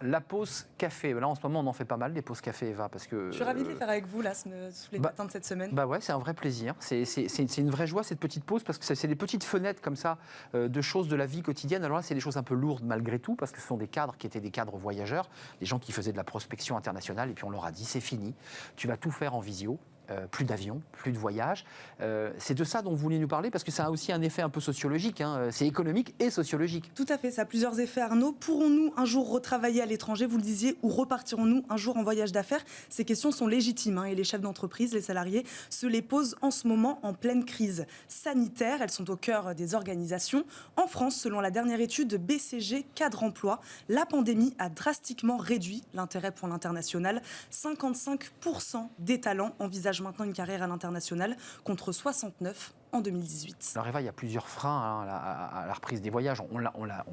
La pause café. Là, en ce moment, on en fait pas mal, des pauses café, Eva, parce que... Je suis ravie de les faire avec vous, là, sous les matins de cette semaine. Bah ouais, c'est un vrai plaisir. C'est une vraie joie, cette petite pause, parce que c'est des petites fenêtres comme ça de choses de la vie quotidienne. Alors là, c'est des choses un peu lourdes malgré tout, parce que ce sont des cadres qui étaient des cadres voyageurs, des gens qui faisaient de la prospection internationale, et puis on leur a dit, c'est fini, tu vas tout faire en visio. Plus d'avions, plus de voyages. C'est de ça dont vous voulez nous parler, parce que ça a aussi un effet un peu sociologique. C'est économique et sociologique. Tout à fait, ça a plusieurs effets, Arnaud. Pourrons-nous un jour retravailler à l'étranger, vous le disiez, ou repartirons-nous un jour en voyage d'affaires? Ces questions sont légitimes, et les chefs d'entreprise, les salariés, se les posent en ce moment en pleine crise sanitaire. Elles sont au cœur des organisations. En France, selon la dernière étude de BCG Cadre Emploi, la pandémie a drastiquement réduit l'intérêt pour l'international. 55% des talents envisagent maintenant une carrière à l'international contre 69 en 2018. Alors Eva, il y a plusieurs freins à la reprise des voyages. On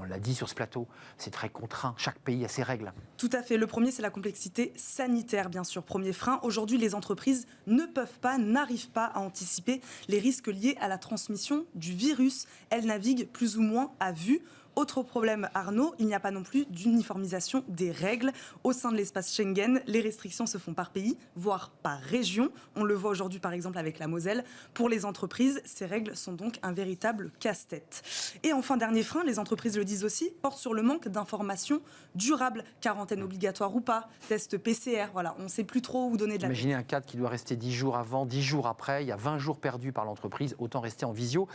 l'a dit sur ce plateau, c'est très contraint. Chaque pays a ses règles. Tout à fait. Le premier, c'est la complexité sanitaire, bien sûr. Premier frein, aujourd'hui, les entreprises ne peuvent pas, n'arrivent pas à anticiper les risques liés à la transmission du virus. Elles naviguent plus ou moins à vue. Autre problème, Arnaud, il n'y a pas non plus d'uniformisation des règles. Au sein de l'espace Schengen, les restrictions se font par pays, voire par région. On le voit aujourd'hui, par exemple, avec la Moselle. Pour les entreprises, ces règles sont donc un véritable casse-tête. Et enfin, dernier frein, les entreprises le disent aussi, portent sur le manque d'informations durables. Quarantaine obligatoire ou pas, test PCR, voilà, on ne sait plus trop où donner de la tête. Imaginez un cadre qui doit rester 10 jours avant, 10 jours après, il y a 20 jours perdus par l'entreprise, autant rester en visio.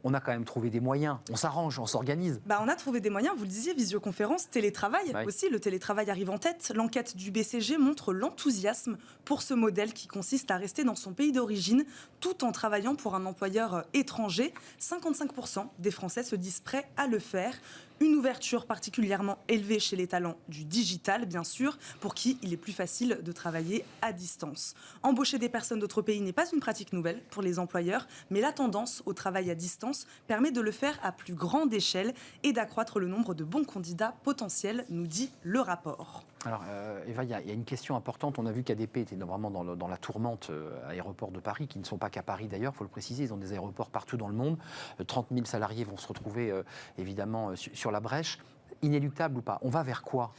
On a quand même trouvé des moyens, on s'arrange, on s'organise. On a trouvé des moyens, vous le disiez, visioconférence, télétravail aussi. Le télétravail arrive en tête. L'enquête du BCG montre l'enthousiasme pour ce modèle qui consiste à rester dans son pays d'origine tout en travaillant pour un employeur étranger. 55% des Français se disent prêts à le faire. Une ouverture particulièrement élevée chez les talents du digital, bien sûr, pour qui il est plus facile de travailler à distance. Embaucher des personnes d'autres pays n'est pas une pratique nouvelle pour les employeurs, mais la tendance au travail à distance permet de le faire à plus grande échelle et d'accroître le nombre de bons candidats potentiels, nous dit le rapport. Alors, Eva, il y a une question importante. On a vu qu'ADP était vraiment dans la tourmente aéroports de Paris, qui ne sont pas qu'à Paris d'ailleurs, il faut le préciser. Ils ont des aéroports partout dans le monde. 30 000 salariés vont se retrouver évidemment sur la brèche. Inéluctable ou pas? On va vers quoi?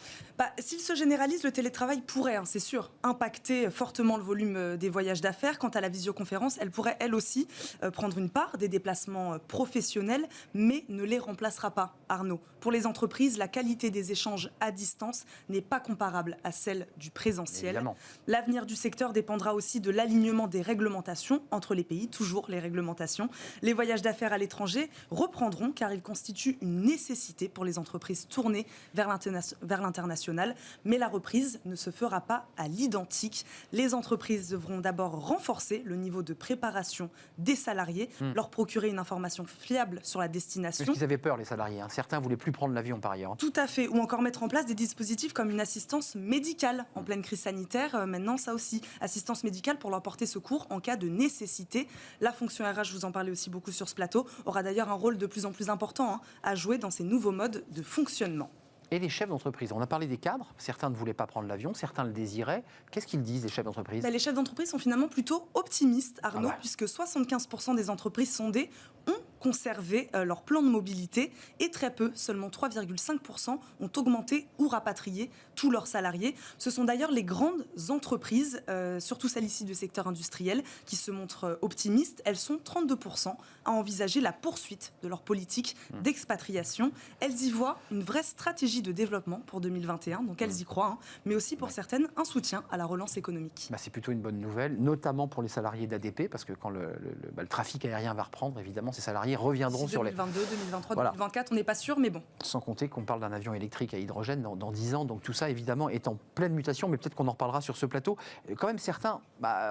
S'il se généralise, le télétravail pourrait, c'est sûr, impacter fortement le volume des voyages d'affaires. Quant à la visioconférence, elle pourrait, elle aussi, prendre une part des déplacements professionnels, mais ne les remplacera pas, Arnaud. Pour les entreprises, la qualité des échanges à distance n'est pas comparable à celle du présentiel. Évidemment. L'avenir du secteur dépendra aussi de l'alignement des réglementations entre les pays, toujours les réglementations. Les voyages d'affaires à l'étranger reprendront car ils constituent une nécessité pour les entreprises tournées vers l'international. Mais la reprise ne se fera pas à l'identique. Les entreprises devront d'abord renforcer le niveau de préparation des salariés, leur procurer une information fiable sur la destination. Parce qu'ils avaient peur, les salariés. Certains ne voulaient plus prendre l'avion par ailleurs. Tout à fait. Ou encore mettre en place des dispositifs comme une assistance médicale en pleine crise sanitaire. Maintenant, ça aussi, assistance médicale pour leur porter secours en cas de nécessité. La fonction RH, je vous en parlais aussi beaucoup sur ce plateau, aura d'ailleurs un rôle de plus en plus important à jouer dans ces nouveaux modes de fonctionnement. Et les chefs d'entreprise, on a parlé des cadres, certains ne voulaient pas prendre l'avion, certains le désiraient. Qu'est-ce qu'ils disent, les chefs d'entreprise? Les chefs d'entreprise sont finalement plutôt optimistes, Arnaud, puisque 75% des entreprises sondées ont conservé leur plan de mobilité et très peu, seulement 3,5%, ont augmenté ou rapatrié tous leurs salariés. Ce sont d'ailleurs les grandes entreprises, surtout celles ici du secteur industriel, qui se montrent optimistes. Elles sont 32% à envisager la poursuite de leur politique d'expatriation. Elles y voient une vraie stratégie de développement pour 2021, donc elles y croient, mais aussi pour certaines un soutien à la relance économique. C'est plutôt une bonne nouvelle, notamment pour les salariés d'ADP, parce que quand le trafic aérien va reprendre, évidemment, ces salariés reviendront sur 2022, 2023, 2024, on n'est pas sûr, mais bon. Sans compter qu'on parle d'un avion électrique à hydrogène dans 10 ans, donc tout ça, évidemment, est en pleine mutation, mais peut-être qu'on en reparlera sur ce plateau. Quand même, certains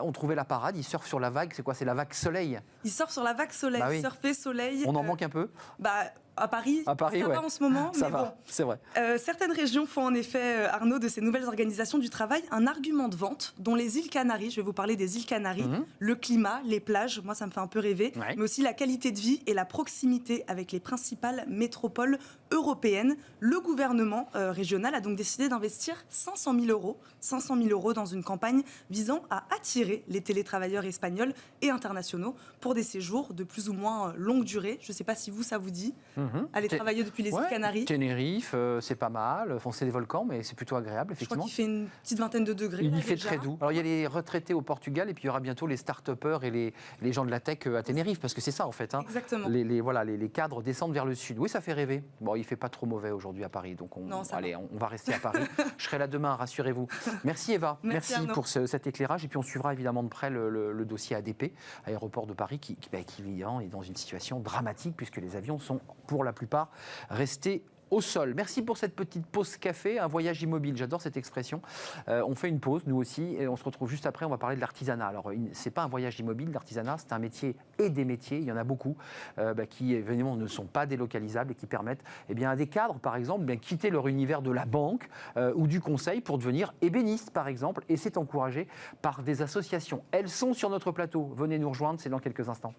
ont trouvé la parade, ils surfent sur la vague, c'est quoi? C'est la vague soleil. Ils surfent sur la vague soleil, surfer soleil. On en manque un peu? À Paris, ça va en ce moment, ça mais va, bon. C'est vrai. Certaines régions font en effet, Arnaud, de ces nouvelles organisations du travail, un argument de vente, dont les îles Canaries, je vais vous parler des îles Canaries, le climat, les plages, moi ça me fait un peu rêver, mais aussi la qualité de vie et la proximité avec les principales métropoles européennes. Le gouvernement régional a donc décidé d'investir 500 000 euros dans une campagne visant à attirer les télétravailleurs espagnols et internationaux pour des séjours de plus ou moins longue durée. Je ne sais pas si ça vous dit. aller travailler depuis les îles Canaries. Tenerife, c'est pas mal. Enfin, c'est des volcans, mais c'est plutôt agréable, effectivement. Je crois qu'il fait une petite vingtaine de degrés. Il fait très doux. Alors, il y a les retraités au Portugal et puis il y aura bientôt les start-upers et les gens de la tech à Tenerife, parce que c'est ça, en fait. Exactement. Les cadres descendent vers le sud. Oui, ça fait rêver. Bon, il fait pas trop mauvais aujourd'hui à Paris, donc on va rester à Paris. Je serai là demain, rassurez-vous. Merci Eva. Merci pour cet éclairage. Et puis on suivra évidemment de près le dossier ADP, Aéroport de Paris, qui évidemment est dans une situation dramatique puisque les avions sont pour la plupart restés au sol. Merci pour cette petite pause café, un voyage immobile. J'adore cette expression. On fait une pause, nous aussi, et on se retrouve juste après. On va parler de l'artisanat. Alors, c'est pas un voyage immobile, l'artisanat, c'est un métier et des métiers. Il y en a beaucoup qui, évidemment, ne sont pas délocalisables et qui permettent à des cadres, par exemple, quitter leur univers de la banque ou du conseil pour devenir ébénistes, par exemple. Et c'est encouragé par des associations. Elles sont sur notre plateau. Venez nous rejoindre, c'est dans quelques instants.